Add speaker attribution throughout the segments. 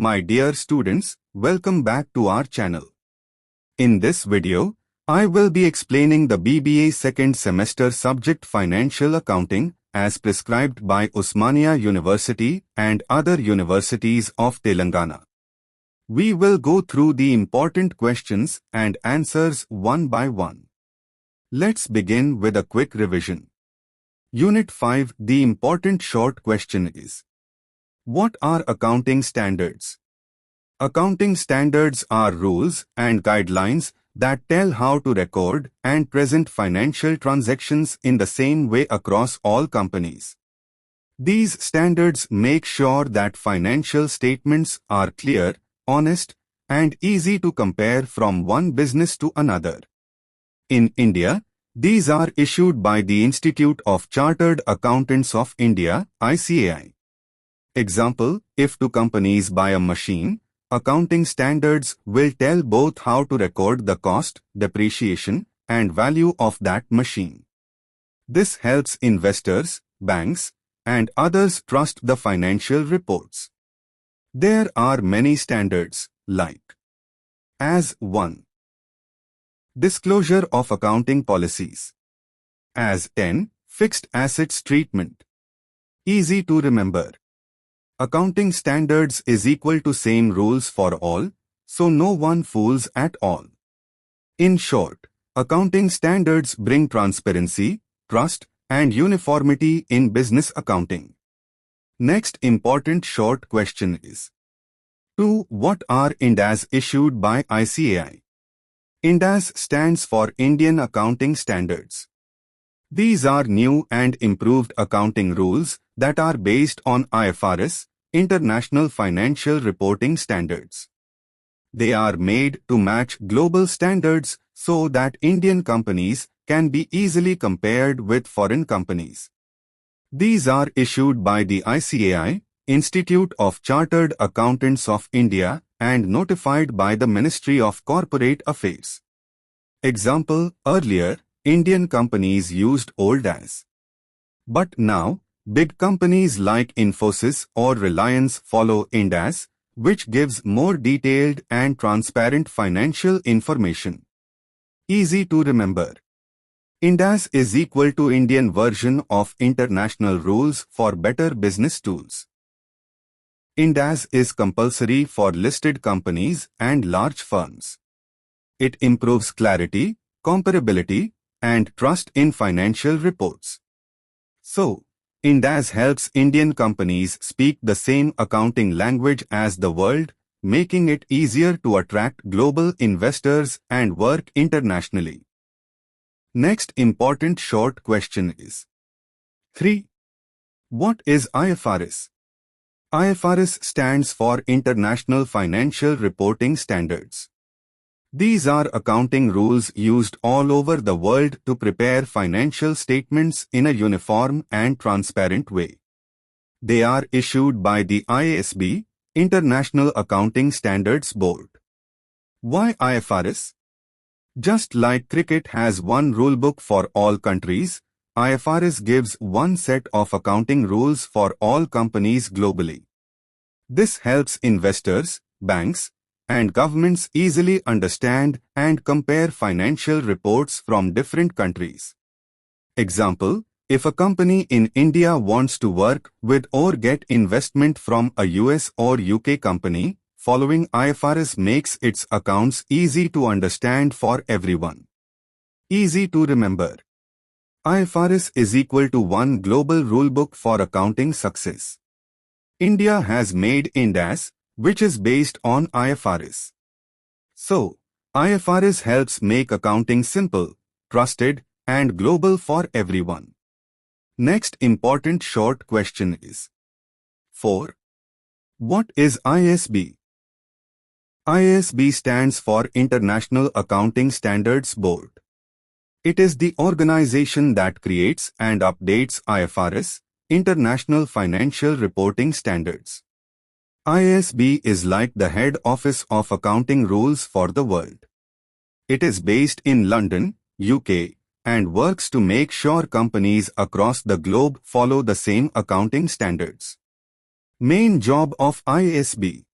Speaker 1: My dear students, welcome back to our channel. In this video, I will be explaining the BBA second semester subject Financial Accounting as prescribed by Osmania University and other universities of Telangana. We will go through the important questions and answers one by one. Let's begin with a quick revision. Unit 5, the important short question is: what are accounting standards? Accounting standards are rules and guidelines that tell how to record and present financial transactions in the same way across all companies. These standards make sure that financial statements are clear, honest, and easy to compare from one business to another. In India, these are issued by the Institute of Chartered Accountants of India, ICAI. Example, if two companies buy a machine, accounting standards will tell both how to record the cost, depreciation, and value of that machine. This helps investors, banks, and others trust the financial reports. There are many standards, like as 1. Disclosure of accounting policies. As 10. Fixed assets treatment. Easy to remember. Accounting standards is equal to same rules for all, so no one fools at all. In short, accounting standards bring transparency, trust, and uniformity in business accounting. Next important short question is: 2. What are INDAS issued by ICAI? INDAS stands for Indian Accounting Standards. These are new and improved accounting rules that are based on IFRS, International Financial Reporting Standards. They are made to match global standards so that Indian companies can be easily compared with foreign companies. These are issued by the ICAI, Institute of Chartered Accountants of India, and notified by the Ministry of Corporate Affairs. Example, earlier, Indian companies used old as. But now, big companies like Infosys or Reliance follow INDAS, which gives more detailed and transparent financial information. Easy to remember. INDAS is equal to Indian version of International Rules for Better Business Tools. INDAS is compulsory for listed companies and large firms. It improves clarity, comparability, and trust in financial reports. So, INDAS helps Indian companies speak the same accounting language as the world, making it easier to attract global investors and work internationally. Next important short question is: 3. What is IFRS? IFRS stands for International Financial Reporting Standards. These are accounting rules used all over the world to prepare financial statements in a uniform and transparent way. They are issued by the IASB, International Accounting Standards Board. Why IFRS? Just like cricket has one rulebook for all countries, IFRS gives one set of accounting rules for all companies globally. This helps investors, banks, and governments easily understand and compare financial reports from different countries. Example, if a company in India wants to work with or get investment from a US or UK company, following IFRS makes its accounts easy to understand for everyone. Easy to remember. IFRS is equal to one global rulebook for accounting success. India has made INDAS, which is based on IFRS. So, IFRS helps make accounting simple, trusted, and global for everyone. Next important short question is: 4. What is IASB? IASB stands for International Accounting Standards Board. It is the organization that creates and updates IFRS, International Financial Reporting Standards. IASB is like the head office of accounting rules for the world. It is based in London, UK, and works to make sure companies across the globe follow the same accounting standards. Main job of IASB: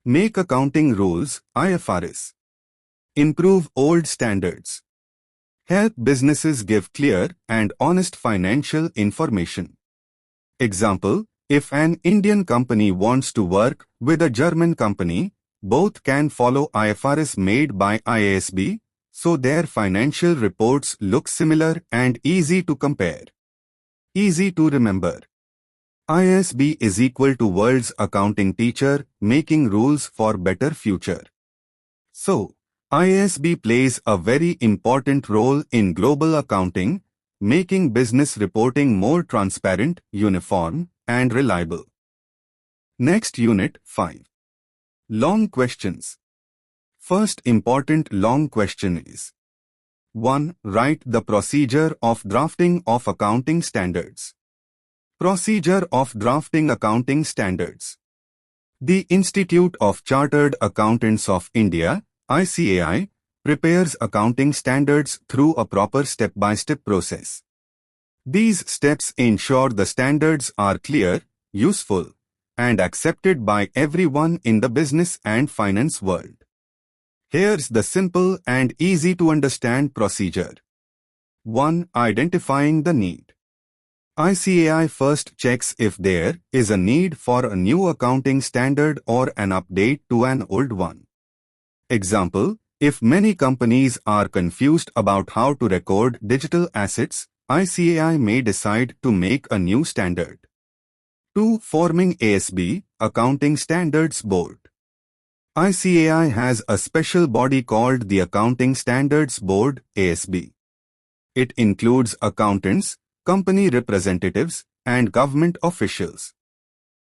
Speaker 1: Make accounting rules, IFRS. Improve old standards. Help businesses give clear and honest financial information. Example, if an Indian company wants to work with a German company, both can follow IFRS made by IASB, so their financial reports look similar and easy to compare. Easy to remember. IASB is equal to world's accounting teacher, making rules for better future. So, IASB plays a very important role in global accounting, making business reporting more transparent, uniform, and reliable. Next Unit 5. Long questions. First important long question is 1. Write the procedure of drafting of accounting standards. Procedure of drafting accounting standards. The Institute of Chartered Accountants of India, ICAI, prepares accounting standards through a proper step-by-step process. These steps ensure the standards are clear, useful, and accepted by everyone in the business and finance world. Here's the simple and easy to understand procedure. 1. Identifying the need. ICAI first checks if there is a need for a new accounting standard or an update to an old one. Example, if many companies are confused about how to record digital assets, ICAI may decide to make a new standard. 2. Forming ASB, Accounting Standards Board. ICAI has a special body called the Accounting Standards Board, ASB. It includes accountants, company representatives, and government officials.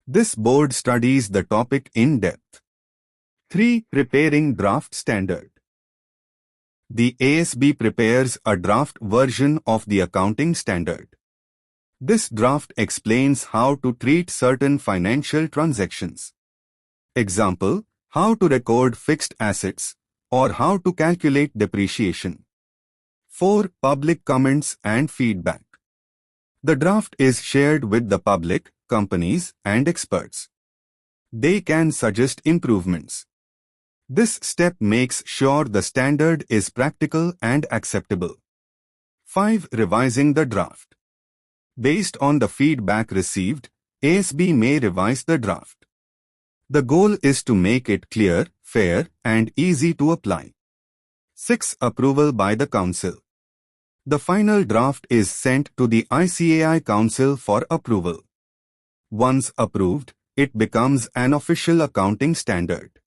Speaker 1: This board studies the topic in depth. 3. Preparing draft standard. The ASB prepares a draft version of the accounting standard. This draft explains how to treat certain financial transactions. Example, how to record fixed assets, or how to calculate depreciation. 4. Public comments and feedback. The draft is shared with the public, companies, and experts. They can suggest improvements. This step makes sure the standard is practical and acceptable. 5. Revising the draft. Based on the feedback received, ASB may revise the draft. The goal is to make it clear, fair, and easy to apply. 6. Approval by the Council. The final draft is sent to the ICAI Council for approval. Once approved, it becomes an official accounting standard.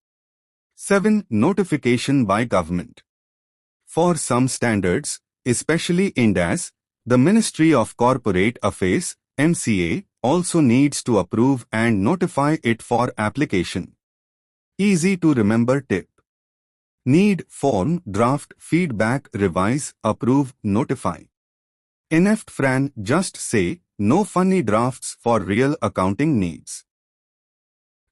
Speaker 1: 7. Notification by government. For some standards, especially Ind AS, the Ministry of Corporate Affairs, MCA, also needs to approve and notify it for application. Easy to remember tip. Need, form, draft, feedback, revise, approve, notify. Ineft Fran, just say, no funny drafts for real accounting needs.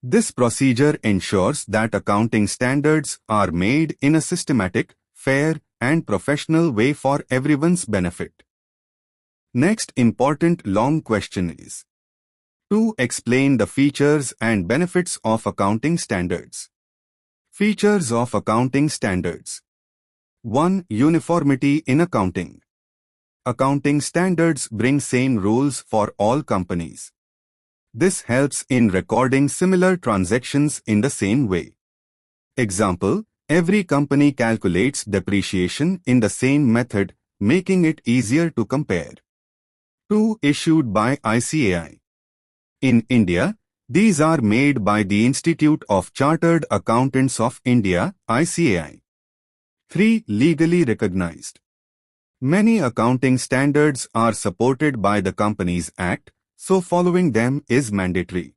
Speaker 1: This procedure ensures that accounting standards are made in a systematic, fair, and professional way for everyone's benefit. Next important long question is 2. Explain the features and benefits of accounting standards. Features of accounting standards. 1. Uniformity in accounting. Accounting standards bring same rules for all companies. This helps in recording similar transactions in the same way. Example, every company calculates depreciation in the same method, making it easier to compare. 2. Issued by ICAI. In India, these are made by the Institute of Chartered Accountants of India, ICAI. 3. Legally recognized. Many accounting standards are supported by the Companies Act, so following them is mandatory.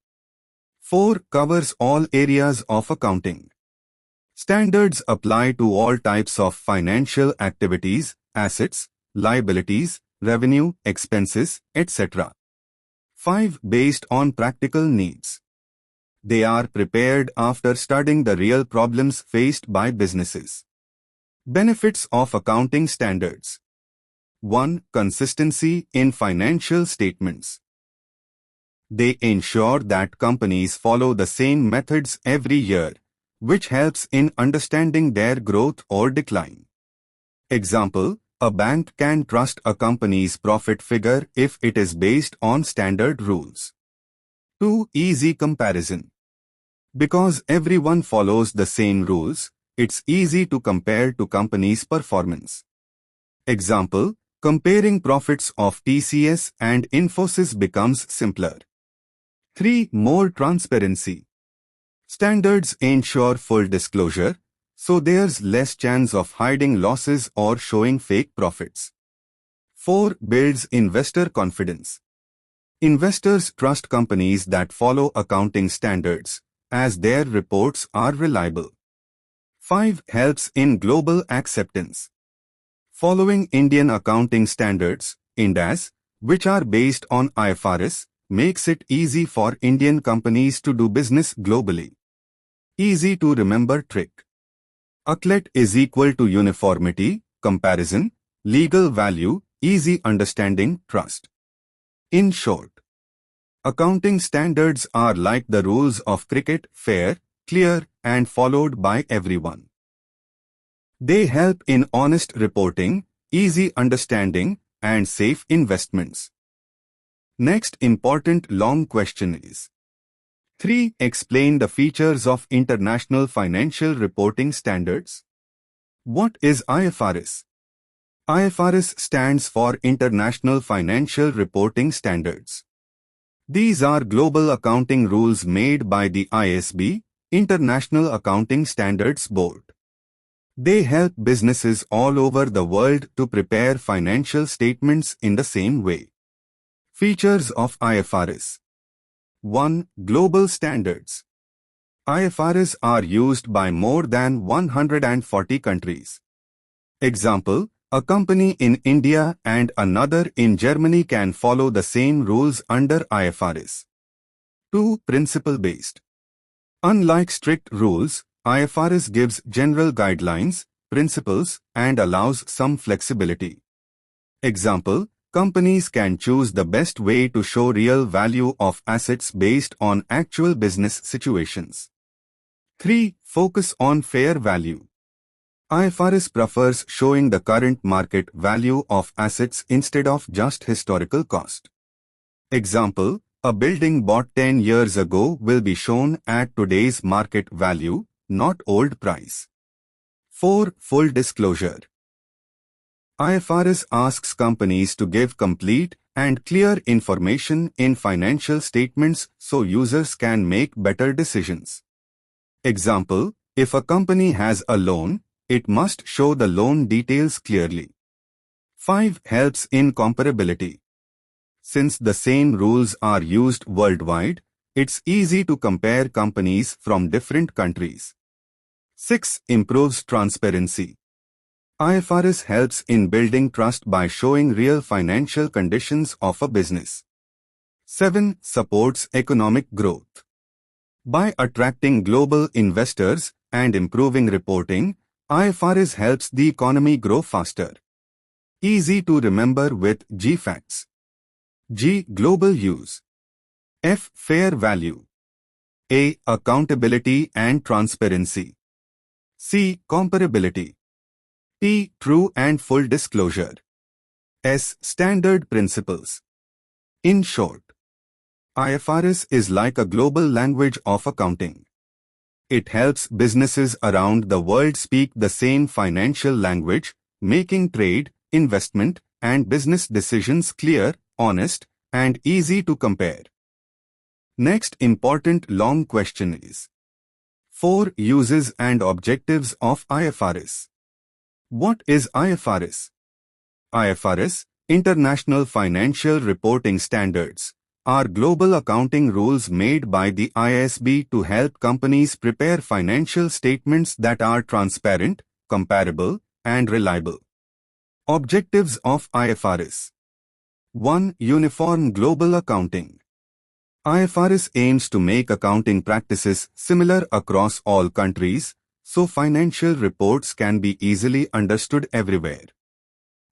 Speaker 1: 4. Covers all areas of accounting. Standards apply to all types of financial activities, assets, liabilities, revenue, expenses, etc. 5. Based on practical needs. They are prepared after studying the real problems faced by businesses. Benefits of accounting standards. 1. Consistency in financial statements. They ensure that companies follow the same methods every year, which helps in understanding their growth or decline. Example, a bank can trust a company's profit figure if it is based on standard rules. 2. Easy comparison. Because everyone follows the same rules, it's easy to compare to companies' performance. Example, comparing profits of TCS and Infosys becomes simpler. 3. More transparency. Standards ensure full disclosure, so there's less chance of hiding losses or showing fake profits. 4. Builds investor confidence. Investors trust companies that follow accounting standards, as their reports are reliable. 5. Helps in global acceptance. Following Indian accounting standards, Ind AS, which are based on IFRS, makes it easy for Indian companies to do business globally. Easy to remember trick. ACLET is equal to uniformity, comparison, legal value, easy understanding, trust. In short, accounting standards are like the rules of cricket, fair, clear, and followed by everyone. They help in honest reporting, easy understanding, and safe investments. Next important long question is: 3. Explain the features of International Financial Reporting Standards. What is IFRS? IFRS stands for International Financial Reporting Standards. These are global accounting rules made by the ISB, International Accounting Standards Board. They help businesses all over the world to prepare financial statements in the same way. Features of IFRS. 1. Global standards. IFRS are used by more than 140 countries. Example, a company in India and another in Germany can follow the same rules under IFRS. 2. Principle-based. Unlike strict rules, IFRS gives general guidelines, principles, and allows some flexibility. Example, companies can choose the best way to show real value of assets based on actual business situations. 3. Focus on fair value. IFRS prefers showing the current market value of assets instead of just historical cost. Example, a building bought 10 years ago will be shown at today's market value, not old price. 4. Full disclosure. IFRS asks companies to give complete and clear information in financial statements so users can make better decisions. Example, if a company has a loan, it must show the loan details clearly. 5. Helps in comparability. Since the same rules are used worldwide, it's easy to compare companies from different countries. 6. Improves transparency. IFRS helps in building trust by showing real financial conditions of a business. 7. Supports economic growth. By attracting global investors and improving reporting, IFRS helps the economy grow faster. Easy to remember with G facts. G. Global use. F. Fair value. A. Accountability and transparency. C. Comparability. T. True and full disclosure. S. Standard principles. In short, IFRS is like a global language of accounting. It helps businesses around the world speak the same financial language, making trade, investment, and business decisions clear, honest, and easy to compare. Next important long question is: 4. Uses and objectives of IFRS. What is IFRS? IFRS, International Financial Reporting Standards, are global accounting rules made by the ISB to help companies prepare financial statements that are transparent, comparable, and reliable. Objectives of IFRS. 1. Uniform global accounting. IFRS aims to make accounting practices similar across all countries, so financial reports can be easily understood everywhere.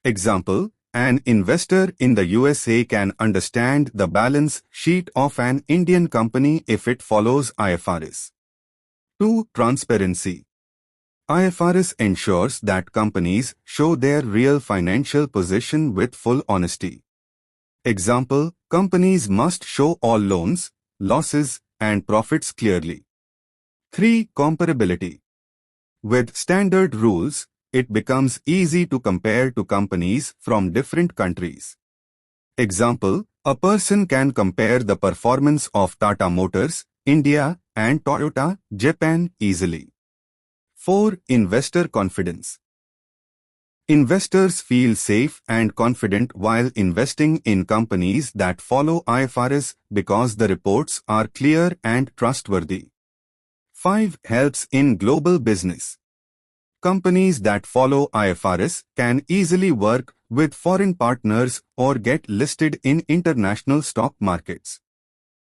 Speaker 1: Example, an investor in the USA can understand the balance sheet of an Indian company if it follows IFRS. 2. Transparency. IFRS ensures that companies show their real financial position with full honesty. Example, companies must show all loans, losses, and profits clearly. 3. Comparability. With standard rules, it becomes easy to compare to companies from different countries. Example, a person can compare the performance of Tata Motors, India, and Toyota, Japan easily. 4. Investor confidence. Investors feel safe and confident while investing in companies that follow IFRS because the reports are clear and trustworthy. 5. Helps in global business. Companies that follow IFRS can easily work with foreign partners or get listed in international stock markets.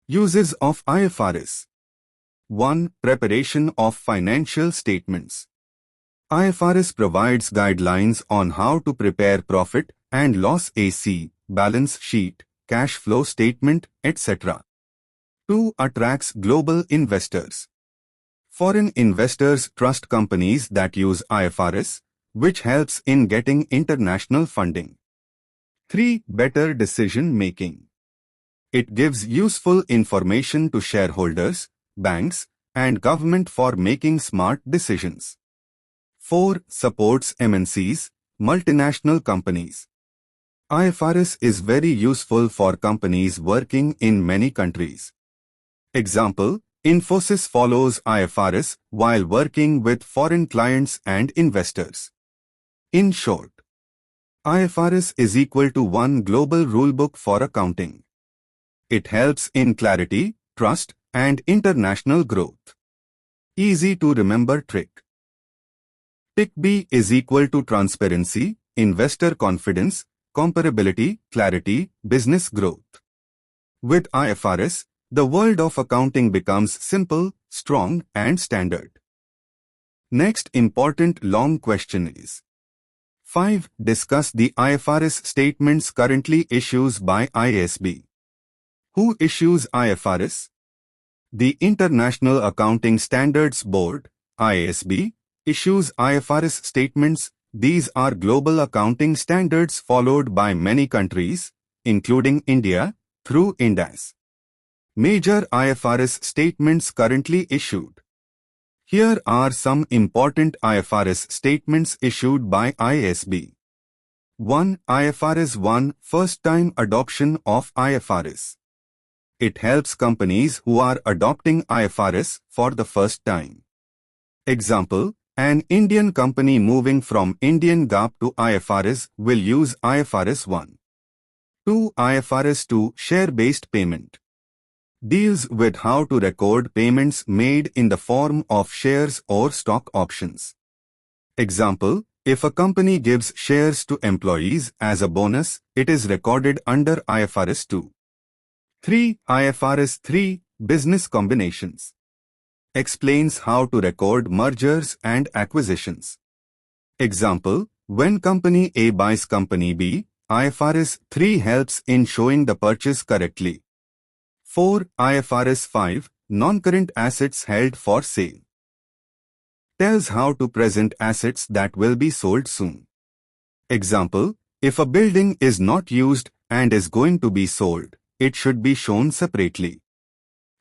Speaker 1: Uses of IFRS. 1. Preparation of financial statements. IFRS provides guidelines on how to prepare profit and loss AC, balance sheet, cash flow statement, etc. 2. Attracts global investors. Foreign investors trust companies that use IFRS, which helps in getting international funding. 3. Better decision making. It gives useful information to shareholders, banks, and government for making smart decisions. 4. Supports MNCs, multinational companies. IFRS is very useful for companies working in many countries. Example, Infosys follows IFRS while working with foreign clients and investors. In short, IFRS is equal to one global rulebook for accounting. It helps in clarity, trust, and international growth. Easy to remember trick. Tick B is equal to transparency, investor confidence, comparability, clarity, business growth. With IFRS, the world of accounting becomes simple, strong, and standard. Next important long question is 5. Discuss the IFRS statements currently issued by IASB. Who issues IFRS? The International Accounting Standards Board, IASB, issues IFRS statements. These are global accounting standards followed by many countries, including India, through Ind AS. Major IFRS statements currently issued. Here are some important IFRS statements issued by IASB. 1. IFRS 1 First-time adoption of IFRS. It helps companies who are adopting IFRS for the first time. Example, an Indian company moving from Indian GAAP to IFRS will use IFRS 1. 2. IFRS 2 Share-based payment. Deals with how to record payments made in the form of shares or stock options. Example, if a company gives shares to employees as a bonus, it is recorded under IFRS 2. 3. IFRS 3 Business Combinations. Explains how to record mergers and acquisitions. Example, when company A buys company B, IFRS 3 helps in showing the purchase correctly. 4. IFRS 5 Non-current assets held for sale. Tells how to present assets that will be sold soon. Example, if a building is not used and is going to be sold, it should be shown separately.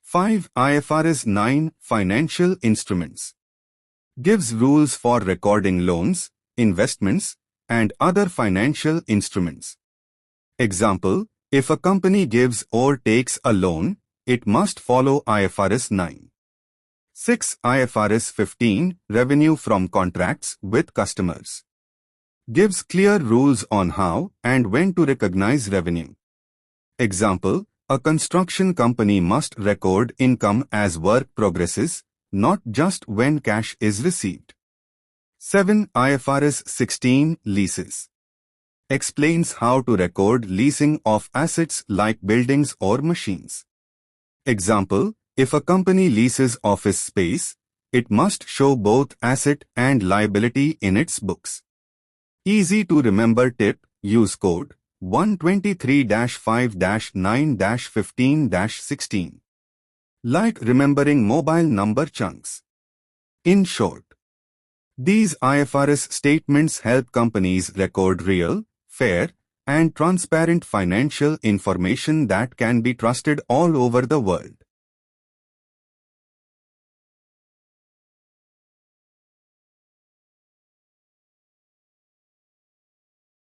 Speaker 1: 5. IFRS 9 Financial Instruments. Gives rules for recording loans, investments, and other financial instruments. Example, if a company gives or takes a loan, it must follow IFRS 9. 6. IFRS 15 Revenue from contracts with customers. Gives clear rules on how and when to recognize revenue. Example, a construction company must record income as work progresses, not just when cash is received. 7. IFRS 16 Leases. Explains how to record leasing of assets like buildings or machines. Example, if a company leases office space, it must show both asset and liability in its books. Easy to remember tip, use code 123-5-9-15-16. Like remembering mobile number chunks. In short, these IFRS statements help companies record real, fair, and transparent financial information that can be trusted all over the world.